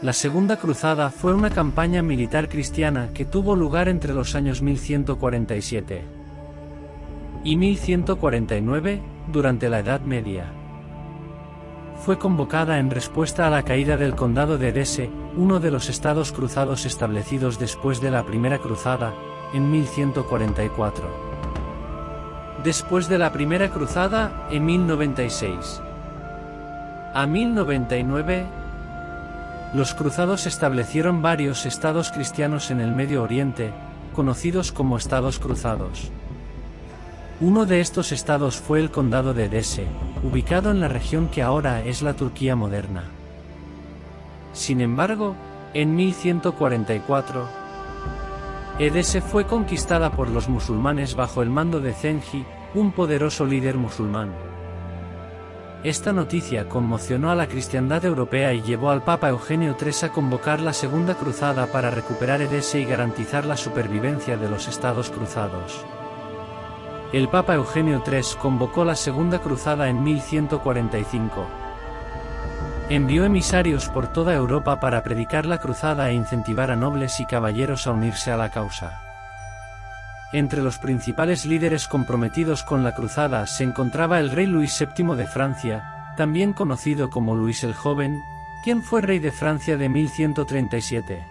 La Segunda Cruzada fue una campaña militar cristiana que tuvo lugar entre los años 1147 y 1149, durante la Edad Media. Fue convocada en respuesta a la caída del Condado de Edese, uno de los estados cruzados establecidos después de la Primera Cruzada, en 1144. Después de la Primera Cruzada, en 1096 a 1099, los cruzados establecieron varios estados cristianos en el Medio Oriente, conocidos como estados cruzados. Uno de estos estados fue el Condado de Edese, ubicado en la región que ahora es la Turquía moderna. Sin embargo, en 1144, Edese fue conquistada por los musulmanes bajo el mando de Zengi, un poderoso líder musulmán. Esta noticia conmocionó a la cristiandad europea y llevó al Papa Eugenio III a convocar la Segunda Cruzada para recuperar Edese y garantizar la supervivencia de los estados cruzados. El Papa Eugenio III convocó la Segunda Cruzada en 1145. Envió emisarios por toda Europa para predicar la cruzada e incentivar a nobles y caballeros a unirse a la causa. Entre los principales líderes comprometidos con la cruzada se encontraba el rey Luis VII de Francia, también conocido como Luis el Joven, quien fue rey de Francia de 1137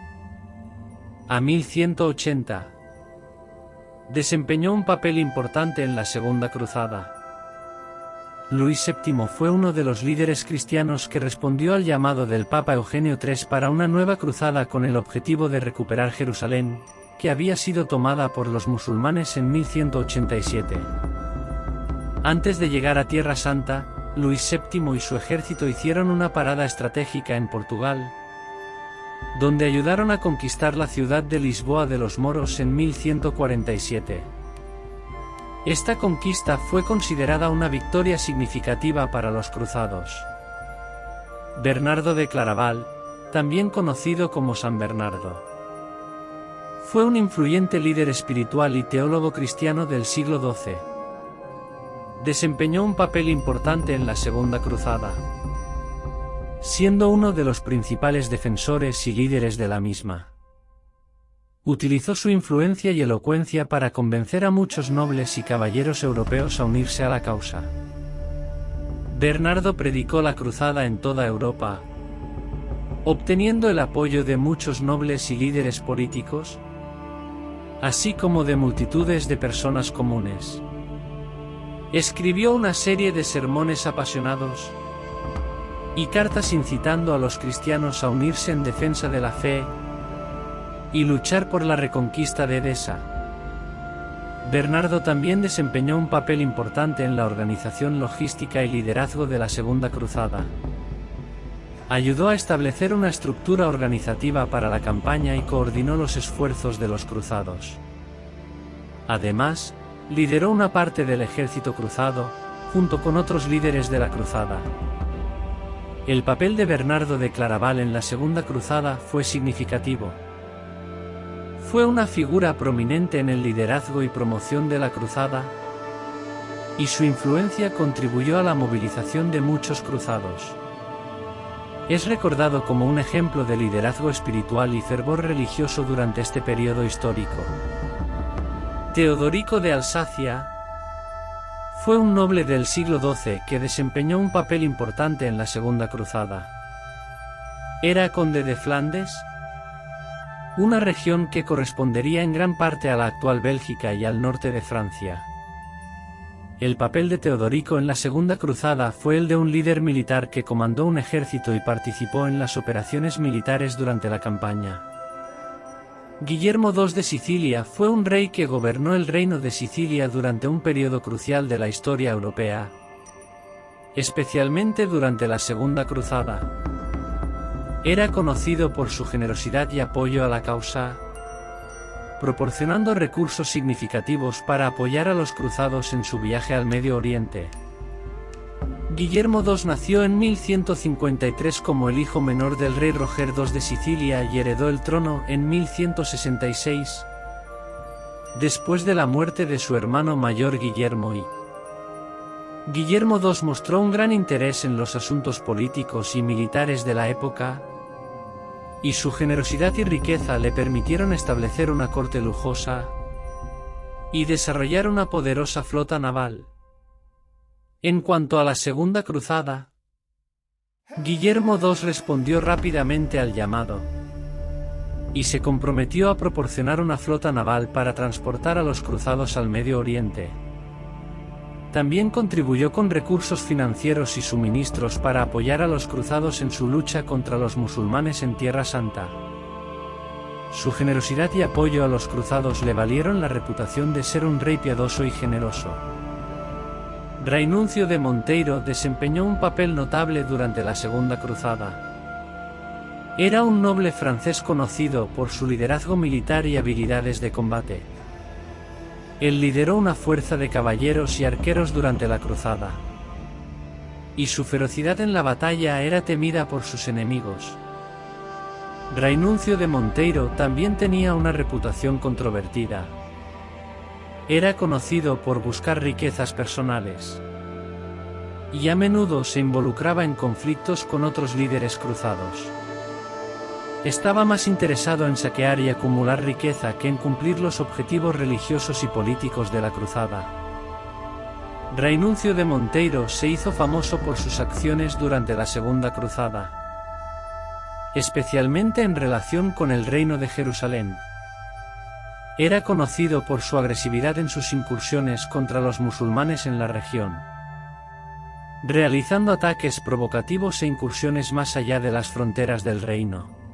a 1180. Desempeñó un papel importante en la Segunda Cruzada. Luis VII fue uno de los líderes cristianos que respondió al llamado del Papa Eugenio III para una nueva cruzada con el objetivo de recuperar Jerusalén, que había sido tomada por los musulmanes en 1187. Antes de llegar a Tierra Santa, Luis VII y su ejército hicieron una parada estratégica en Portugal, donde ayudaron a conquistar la ciudad de Lisboa de los moros en 1147. Esta conquista fue considerada una victoria significativa para los cruzados. Bernardo de Claraval, también conocido como San Bernardo, fue un influyente líder espiritual y teólogo cristiano del siglo XII. Desempeñó un papel importante en la Segunda Cruzada, siendo uno de los principales defensores y líderes de la misma. Utilizó su influencia y elocuencia para convencer a muchos nobles y caballeros europeos a unirse a la causa. Bernardo predicó la cruzada en toda Europa, obteniendo el apoyo de muchos nobles y líderes políticos, así como de multitudes de personas comunes. Escribió una serie de sermones apasionados y cartas incitando a los cristianos a unirse en defensa de la fe y luchar por la reconquista de Edesa. Bernardo también desempeñó un papel importante en la organización logística y liderazgo de la Segunda Cruzada. Ayudó a establecer una estructura organizativa para la campaña y coordinó los esfuerzos de los cruzados. Además, lideró una parte del ejército cruzado, junto con otros líderes de la cruzada. El papel de Bernardo de Claraval en la Segunda Cruzada fue significativo. Fue una figura prominente en el liderazgo y promoción de la cruzada, y su influencia contribuyó a la movilización de muchos cruzados. Es recordado como un ejemplo de liderazgo espiritual y fervor religioso durante este periodo histórico. Teodorico de Alsacia fue un noble del siglo XII que desempeñó un papel importante en la Segunda Cruzada. Era conde de Flandes, una región que correspondería en gran parte a la actual Bélgica y al norte de Francia. El papel de Teodorico en la Segunda Cruzada fue el de un líder militar que comandó un ejército y participó en las operaciones militares durante la campaña. Guillermo II de Sicilia fue un rey que gobernó el reino de Sicilia durante un periodo crucial de la historia europea, especialmente durante la Segunda Cruzada. Era conocido por su generosidad y apoyo a la causa, proporcionando recursos significativos para apoyar a los cruzados en su viaje al Medio Oriente. Guillermo II nació en 1153 como el hijo menor del rey Roger II de Sicilia y heredó el trono en 1166, después de la muerte de su hermano mayor Guillermo I. Guillermo II mostró un gran interés en los asuntos políticos y militares de la época, y su generosidad y riqueza le permitieron establecer una corte lujosa y desarrollar una poderosa flota naval. En cuanto a la Segunda Cruzada, Guillermo II respondió rápidamente al llamado y se comprometió a proporcionar una flota naval para transportar a los cruzados al Medio Oriente. También contribuyó con recursos financieros y suministros para apoyar a los cruzados en su lucha contra los musulmanes en Tierra Santa. Su generosidad y apoyo a los cruzados le valieron la reputación de ser un rey piadoso y generoso. Rainuncio de Monteiro desempeñó un papel notable durante la Segunda Cruzada. Era un noble francés conocido por su liderazgo militar y habilidades de combate. Él lideró una fuerza de caballeros y arqueros durante la cruzada, y su ferocidad en la batalla era temida por sus enemigos. Rainuncio de Monteiro también tenía una reputación controvertida. Era conocido por buscar riquezas personales, y a menudo se involucraba en conflictos con otros líderes cruzados. Estaba más interesado en saquear y acumular riqueza que en cumplir los objetivos religiosos y políticos de la cruzada. Rainuncio de Monteiro se hizo famoso por sus acciones durante la Segunda Cruzada, especialmente en relación con el Reino de Jerusalén. Era conocido por su agresividad en sus incursiones contra los musulmanes en la región, realizando ataques provocativos e incursiones más allá de las fronteras del reino.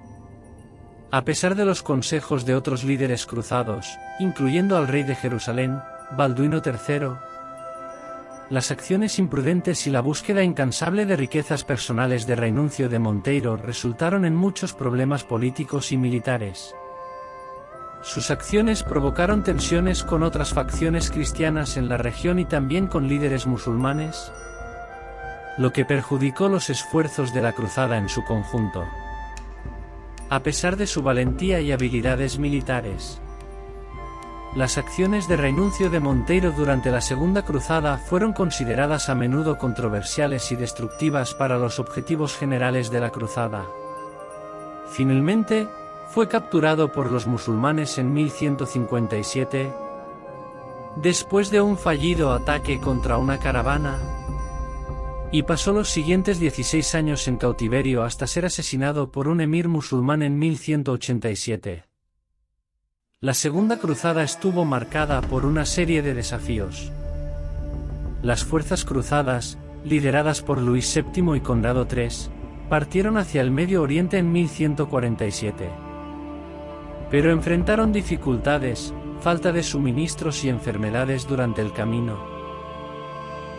A pesar de los consejos de otros líderes cruzados, incluyendo al rey de Jerusalén, Balduino III, las acciones imprudentes y la búsqueda incansable de riquezas personales de Rainuncio de Monteiro resultaron en muchos problemas políticos y militares. Sus acciones provocaron tensiones con otras facciones cristianas en la región y también con líderes musulmanes, lo que perjudicó los esfuerzos de la cruzada en su conjunto. A pesar de su valentía y habilidades militares, las acciones de Rainuncio de Monteiro durante la Segunda Cruzada fueron consideradas a menudo controversiales y destructivas para los objetivos generales de la cruzada. Finalmente, fue capturado por los musulmanes en 1157, después de un fallido ataque contra una caravana, y pasó los siguientes 16 años en cautiverio hasta ser asesinado por un emir musulmán en 1187. La Segunda Cruzada estuvo marcada por una serie de desafíos. Las fuerzas cruzadas, lideradas por Luis VII y Conrado III, partieron hacia el Medio Oriente en 1147. Pero enfrentaron dificultades, falta de suministros y enfermedades durante el camino.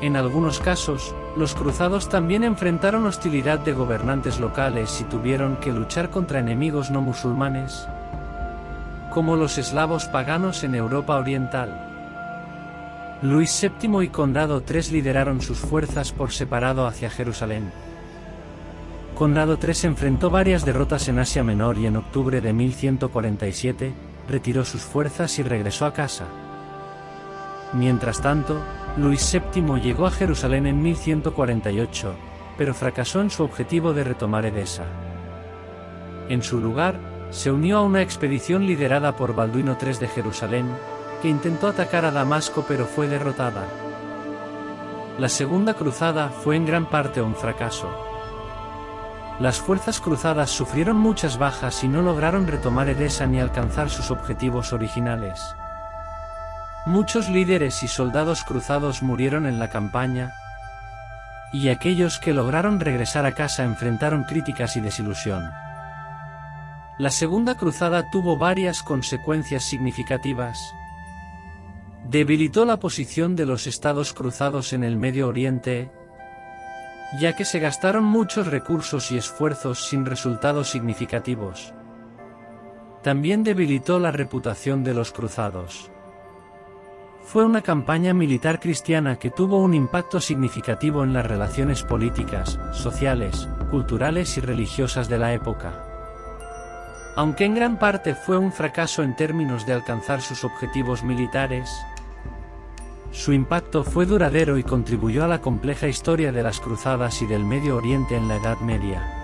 En algunos casos, los cruzados también enfrentaron hostilidad de gobernantes locales y tuvieron que luchar contra enemigos no musulmanes, como los eslavos paganos en Europa Oriental. Luis VII y Conrado III lideraron sus fuerzas por separado hacia Jerusalén. Conrado III enfrentó varias derrotas en Asia Menor y en octubre de 1147, retiró sus fuerzas y regresó a casa. Mientras tanto, Luis VII llegó a Jerusalén en 1148, pero fracasó en su objetivo de retomar Edesa. En su lugar, se unió a una expedición liderada por Balduino III de Jerusalén, que intentó atacar a Damasco pero fue derrotada. La Segunda Cruzada fue en gran parte un fracaso. Las fuerzas cruzadas sufrieron muchas bajas y no lograron retomar Edesa ni alcanzar sus objetivos originales. Muchos líderes y soldados cruzados murieron en la campaña, y aquellos que lograron regresar a casa enfrentaron críticas y desilusión. La Segunda Cruzada tuvo varias consecuencias significativas. Debilitó la posición de los estados cruzados en el Medio Oriente, ya que se gastaron muchos recursos y esfuerzos sin resultados significativos. También debilitó la reputación de los cruzados. Fue una campaña militar cristiana que tuvo un impacto significativo en las relaciones políticas, sociales, culturales y religiosas de la época. Aunque en gran parte fue un fracaso en términos de alcanzar sus objetivos militares, su impacto fue duradero y contribuyó a la compleja historia de las cruzadas y del Medio Oriente en la Edad Media.